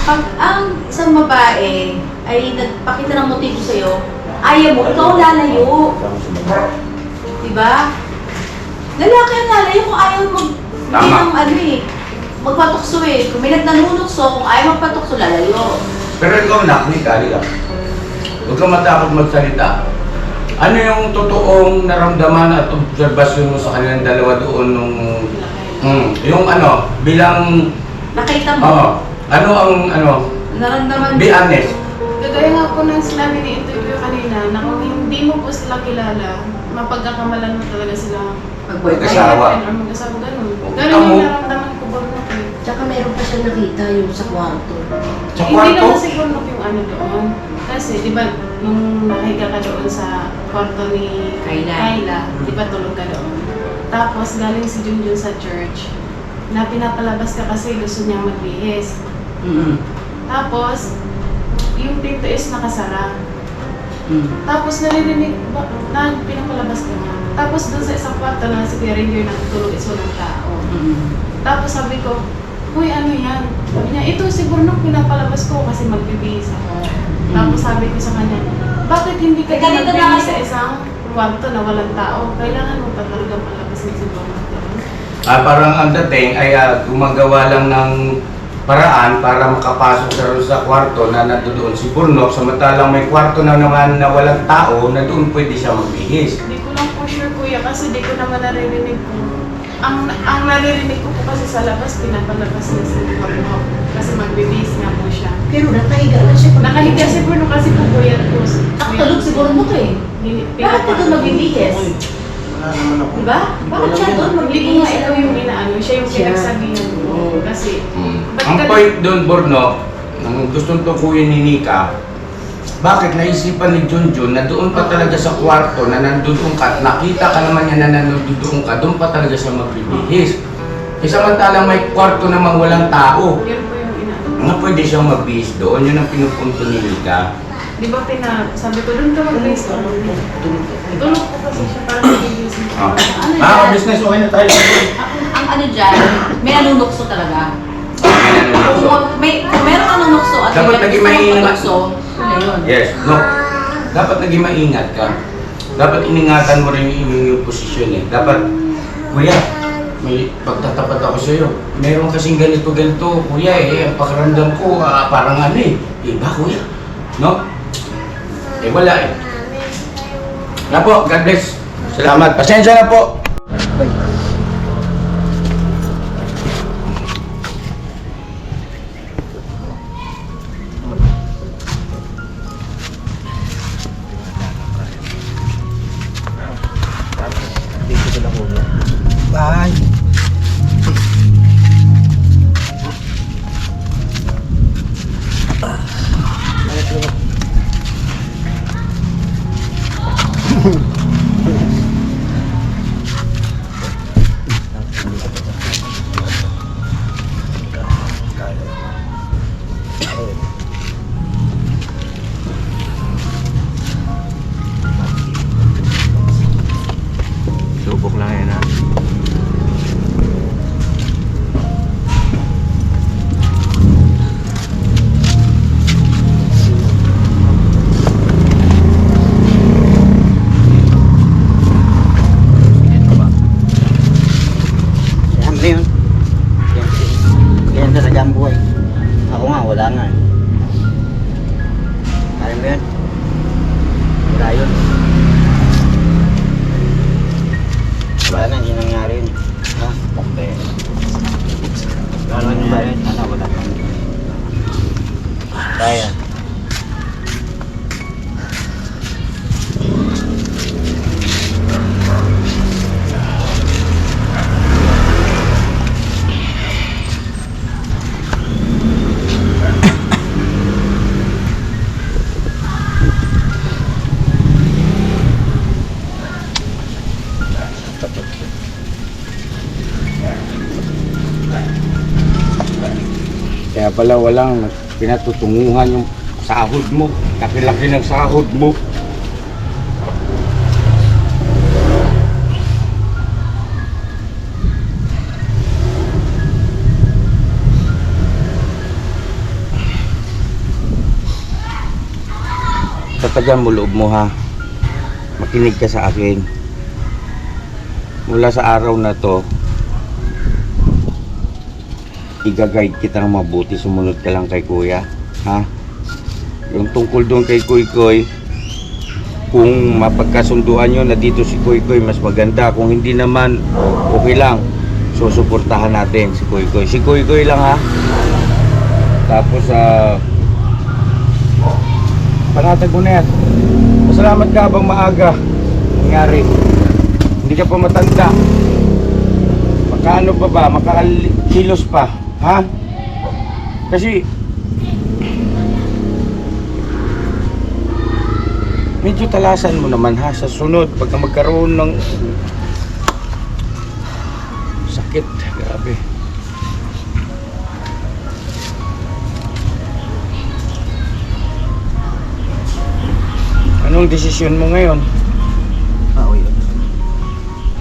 Pag ang isang babae ay nagpakita ng motibo sa'yo, ayaw mo, ikaw lalayo. Diba? Lalaki ang lalayo kung ayaw Tama. magpatukso eh. Kung may nagnanunukso, kung ayaw magpatukso, lalayo. Pero ikaw na, may kali lang. Huwag ka matakot magsalita. Ano yung totoong naramdaman at obserbasyon mo sa kanilang dalawa doon nung... yung bilang... Nakita mo, ano ang naramdaman be honest. Kagaya nga po ng sinabi ni interview kanina, na kung hindi mo po sila kilala, mapagkakamalan mo talaga sila. Mag-asawa. Or mag-asawa, ganun. Okay. Ganun yung naramdaman ko ba eh. Tsaka meron pa siya nakita yung sa kwarto. Sa Hindi kwarto? naman siguro yung ano doon. Kasi, di ba, nung nakahiga ka doon sa kwarto ni Kayla. di ba tulog ka doon? Tapos, galing si Junjun sa church, na pinapalabas ka kasi gusto niyang magbihis. Tapos, yung pinto is nakasara. Tapos naririnig ba, na pinapalabas ka nga. Tapos doon sa isang kwarto na si Kuya Ranger natutulog is walang tao. Tapos sabi ko, uy, ano yan? Sabi niya, ito siguro nung pinapalabas ko kasi magbibihis ako. Tapos sabi ko sa kanya, bakit hindi ka Teka, dito na magbihis kasi. sa isang kwarto na walang tao? Kailangan mo pa talaga palabas ng siguro. Parang ang dating ay gumagawa lang ng paraan para makapasok sa ron sa kwarto na nandoon si Burnok, samantalang may kwarto na naman na walang tao na doon pwede siya magbihis. Hindi ko lang po sure kuya kasi di ko naman naririnig ko. Ang naririnig ko po kasi sa labas, pinapalabas niya si Burnok kasi magbibihis nga po siya. Pero nakahiga na siya. Nakahiga si Bruno kasi po kuya po. Nakatulog siguro mo to eh. Bakit ka doon magbibihis? Wala naman ako. Diba? Bakit siya doon Hindi ko magbibihis? nga ikaw yung inaano, siya yung Siya. pinagsabihan ko. Kasi, ba't Ang ka- point doon, Burnok, ang gustong tukuyin ni Nika, bakit naisipan ni Junjun na doon pa talaga sa kwarto na nandoon ka at nakita ka naman niya na nandoon ka, doon pa talaga siya magbibihis. Samantalang may kwarto namang walang tao. Yun po yung inaano. Nga pwede siyang mag-base doon, yun ang pinupunto ni Lika. Di ba sabi ko, doon ka mag-base ko. Tulog ko kasi siya para mag-gising ko. Business, okay na tayo. Ang ano dyan, may nanunukso talaga. May nanunukso. Kung meron nanunukso at Dapat may naging gusto maingat. magpanukso, yun na yun. Yes, no. Dapat naging maingat ka. Dapat iningatan mo rin yung posisyon eh. Dapat, kuya, may pagtatapat ako sa iyo. Meron kasing ganito, kuya eh. Ang pakiramdam ko, parang ano eh. Iba, kuya. No? Eh, wala eh. Na po, God bless. Salamat. Pasensya na po. Dito sila ko. Bye. Subok lang yan ha. Yan ba yun? Yan talaga ang buhay. Ako nga, wala nga. Kaya mo yan? Wala yun. Wala na, hindi nangyari yun. Ha? Okay. Wala nangyari yun. Ano, wala. Kaya. Kaya pala walang pinatutunguhan yung sahod mo. Laki-laki ng sahod mo. Tatagan mo loob mo ha. Makinig ka sa akin. Mula sa araw na to, i-guide kita ng mabuti, sumunod ka lang kay kuya, ha? Yung tungkol doon kay Kuy Kuy, kung mapagkasunduan nyo na dito si Kuy Kuy, mas maganda. Kung hindi naman, okay lang. Susuportahan natin si Kuy Kuy. Si Kuy Kuy lang ha. Tapos, panatag mo na yan. Masalamat ka habang maaga nangyari. Hindi ka pa matanda. Makaano pa ba? Makakilos pa. Ha? Kasi medyo talasan mo naman ha sa sunod pagka magkaroon ng sakit. Grabe. Anong desisyon mo ngayon? Pauwi.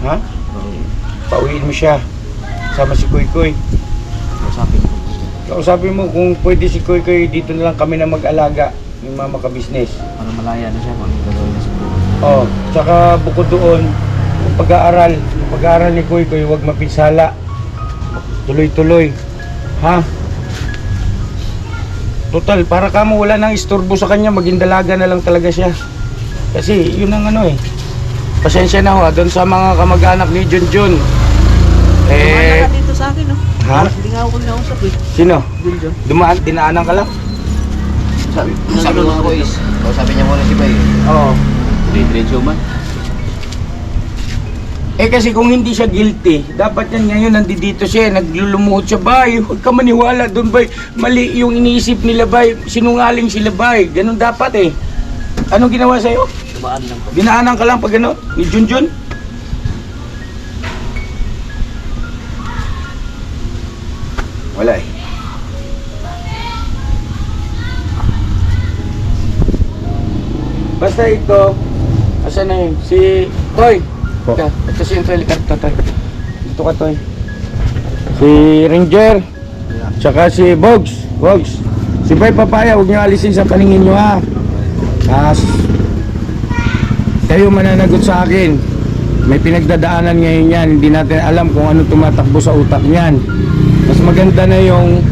Ha? Pauwi. Pauwiin mo siya. Sama si Kuy Kuy. Kausapin ko. Kausapin mo kung pwede si Kuy Kuy dito na lang kami na mag-alaga ng mga maka-business. Para malaya na siya kung ano gagawin niya sa buhay. Oh, tsaka bukod doon, yung pag-aaral ni Kuy Kuy, huwag mapinsala. Tuloy-tuloy. Ha? Total, para ka mo wala nang istorbo sa kanya, maging dalaga na lang talaga siya. Kasi yun ang ano eh. Pasensya na ho, doon sa mga kamag-anak ni Junjun. Wala ka dito sa akin, no? Ha? Hindi nga ako nausap eh. Sino? Wiljon. Dinaanan ka lang? Sabi mo ako is, kausapin niya muna si Bay. Oo. Diretso man. Eh kasi kung hindi siya guilty, dapat yan ngayon nandito siya, naglulumuhod siya, bay, huwag ka maniwala doon, bay. Mali yung iniisip nila, bay. Sinungaling sila, bay. Ganun dapat eh. Anong ginawa sa'yo? Dumaan lang po. Dinaanan ka lang pag ano? Ni Junjun? Wala eh. Basta ito, asan na yun? Si Toy. Ito si Angelica, Toy. Dito ka, Toy. Si Ranger. Tsaka si Bogs. Si Bay Papaya, huwag niyo alisin sa paningin niyo ha. Kayo mananagot sa akin. May pinagdadaanan ngayon yan. Hindi natin alam kung ano tumatakbo sa utak niyan. Mas maganda na yung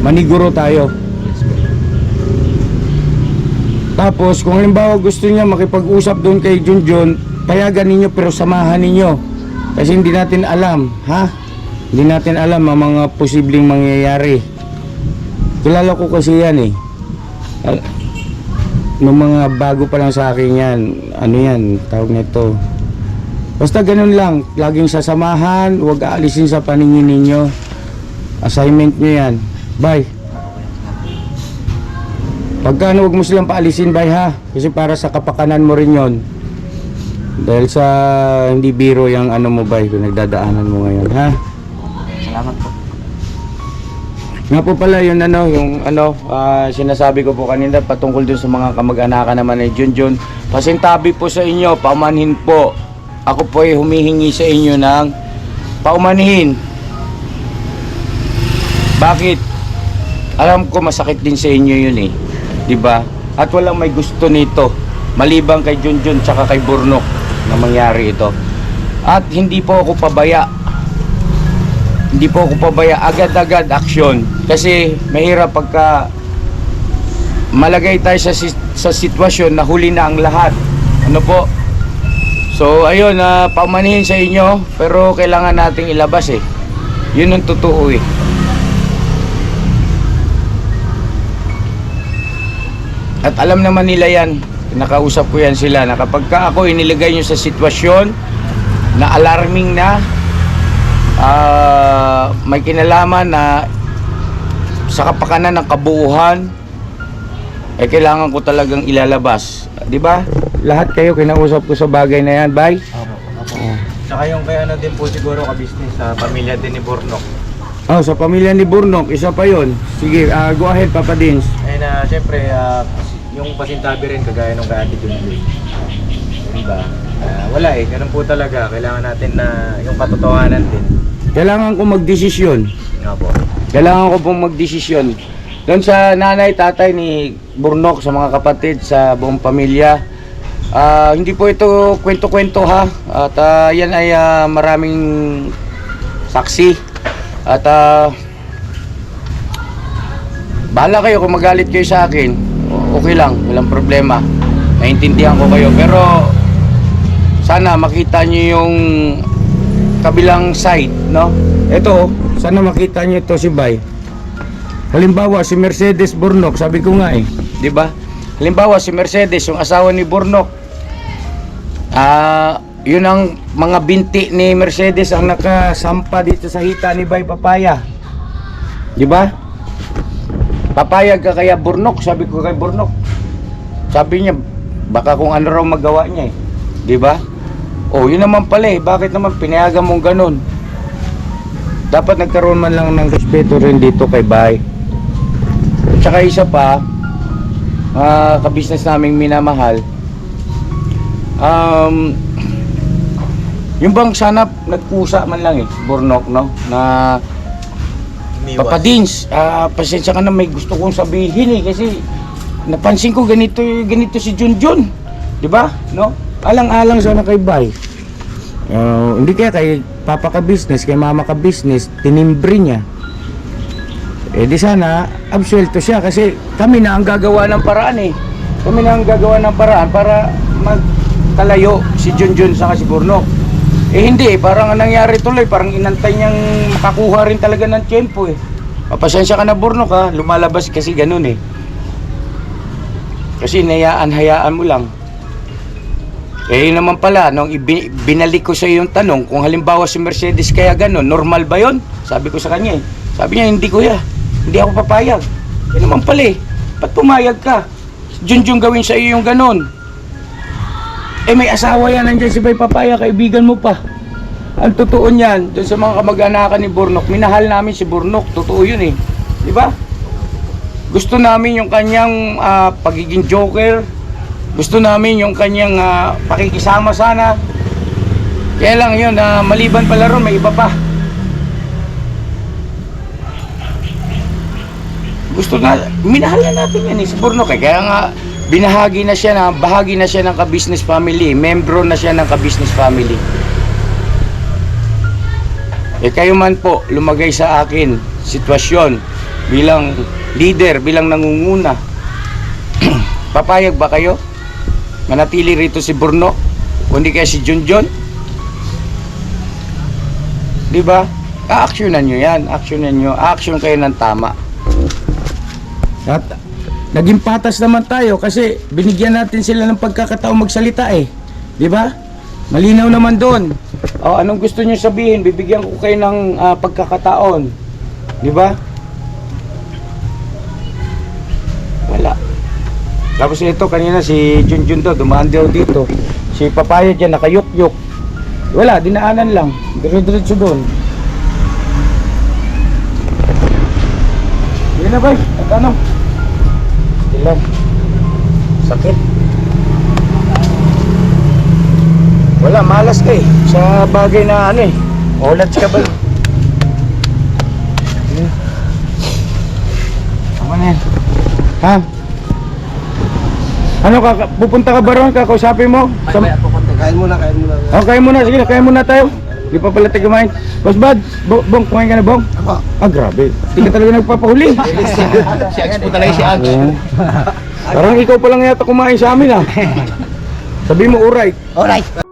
maniguro tayo. Tapos kung halimbawa gusto niya makipag-usap doon kay Junjun, payagan ninyo pero samahan ninyo. Kasi hindi natin alam, ha? Hindi natin alam ang mga posibleng mangyayari. Kilala ko kasi yan eh. Nung mga bago pa lang sa akin yan, ano yan, tawag nito. Basta ganun lang, laging sasamahan, huwag aalisin sa paningin ninyo. Assignment nyo yan. Bye. Pagka huwag mo silang paalisin, bye ha. Kasi para sa kapakanan mo rin yon. Dahil sa hindi biro yung ano mo, bye, kung nagdadaanan mo ngayon, ha? Salamat po. Nga po pala yung sinasabi ko po kanina patungkol dun sa mga kamag-anakan naman ni Junjun. Pasintabi po sa inyo, paumanhin po. Ako po ay humihingi sa inyo ng paumanhin. Bakit? Alam ko masakit din sa inyo yun eh. 'Di ba? At walang may gusto nito maliban kay Junjun tsaka kay Burnok na mangyari ito. At hindi po ako pabaya. Hindi po ako pabaya, agad-agad aksyon. Kasi mahirap pagka malagay tayo sa sitwasyon na huli na ang lahat. Ano po? So ayun, paumanhin sa inyo, pero kailangan nating ilabas eh. Yun ang totoo eh. At alam naman nila yan, nakausap ko yan sila, na kapag ka ako inilagay nyo sa sitwasyon na alarming na, may kinalaman na sa kapakanan ng kabuuhan, kailangan ko talagang ilalabas. Di ba? Lahat kayo kinausap ko sa bagay na yan, bye? Opo. Saka yung kay ano din po siguro ka-business sa pamilya din ni Burnok. Sa pamilya ni Burnok, isa pa yon. Sige, go ahead, Papa Dins. Ayun syempre, yung pasintabi rin kagaya nung kay Ate Junjun. Diba? Wala eh, ganun po talaga. Kailangan natin na yung katotohanan din. Kailangan ko magdesisyon. Nga po. Kailangan ko pong magdesisyon. Doon sa nanay, tatay ni Burnok, sa mga kapatid, sa buong pamilya. Hindi po ito kwento-kwento ha. At yan ay maraming saksi. At bahala kayo kung magalit kayo sa akin. Okay lang, walang problema. Naintindihan ko kayo. Pero sana makita nyo yung kabilang side, no? Ito, sana makita nyo ito si Bay. Halimbawa, si Mercedes Burnok, sabi ko nga eh, di ba? Halimbawa, si Mercedes, yung asawa ni Burnok, yun ang mga binti ni Mercedes ang nakasampa dito sa hita ni Bay Papaya. Di ba? Papayag ka kaya Burnok, sabi ko kay Burnok. Sabi niya, baka kung ano raw magawa niya eh. Di ba? Oh, yun naman pala eh. Bakit naman pinayagan mong ganun? Dapat nagkaroon man lang ng respeto rin dito kay Bay. At saka isa pa, kabisnes naming minamahal, yung bang sana nagpusa man lang eh, Burnok, no? Na Papa Dins, pasensya ka na, may gusto kong sabihin eh, kasi napansin ko ganito si Junjun, di ba? No? Alang-alang sana kay Bay. Hindi kaya kay Papa ka business, kay Mama ka business, tinimbre niya. Di sana absuelto siya kasi kami na ang gagawa ng paraan eh. Kami na ang gagawa ng paraan para magkalayo si Junjun sa si Burnok. Hindi, parang nangyari tuloy, parang inantay niyang makakuha rin talaga ng tiyempo eh. Pasensya ka na Burnok ha, lumalabas kasi ganun eh. Kasi hayaan mo lang. Yun naman pala, nung binalik ko sa yung tanong, kung halimbawa si Mercedes kaya ganun, normal ba yun? Sabi ko sa kanya eh. Sabi niya, hindi kuya, hindi ako papayag. Yun naman pala eh, ba't pumayag ka? Junjun gawin sa iyo yung ganun. May asawa yan, nandiyan si Bay Papaya, kaibigan mo pa. Ang totoo niyan, dun sa mga kamag-anakan ni Burnok, minahal namin si Burnok, totoo yun eh. Di ba? Gusto namin yung kanyang pagiging joker, Gusto namin yung kanyang pakikisama sana. Kaya lang yun, maliban pala ron, may iba pa. Gusto na, minahal na natin yan si Bornok kaya nga bahagi na siya ng ka-business family, membro na siya ng ka-business family. Kayo man po lumagay sa akin sitwasyon bilang leader, bilang nangunguna. Papayag ba kayo? Manatili rito si Bornok, kundi kaya si Junjun? Di ba? A-actionan nyo yan, action kayo ng tama. At naging patas naman tayo kasi binigyan natin sila ng pagkakataong magsalita di ba? Malinaw naman doon. Anong gusto niyo sabihin? Bibigyan ko kayo ng pagkakataon. Di ba? Wala. Tapos ito kanina si Junjun dumaan daw dito. Si Papaya dyan nakayuk-yuk. Wala, dinaanan lang. Dire-diretso doon. Yun na ba? Ano? Ilan? Sakit. Wala, malas ka sa bagay na ulats ka ba? Ako na yan. Ha? Ano pupunta ka ba ron? Kakausapin mo? Kain muna. Kain muna. Sige, kain muna tayo. Di pa pala tayo kumain. Boss Bad, Bong, kumain ka na, Bong? Ako. Grabe. Hindi ka talaga nagpapahuli. Si Ags po talaga si Ags. Parang ikaw pa lang yata kumain sa amin Sabi mo, alright. Alright.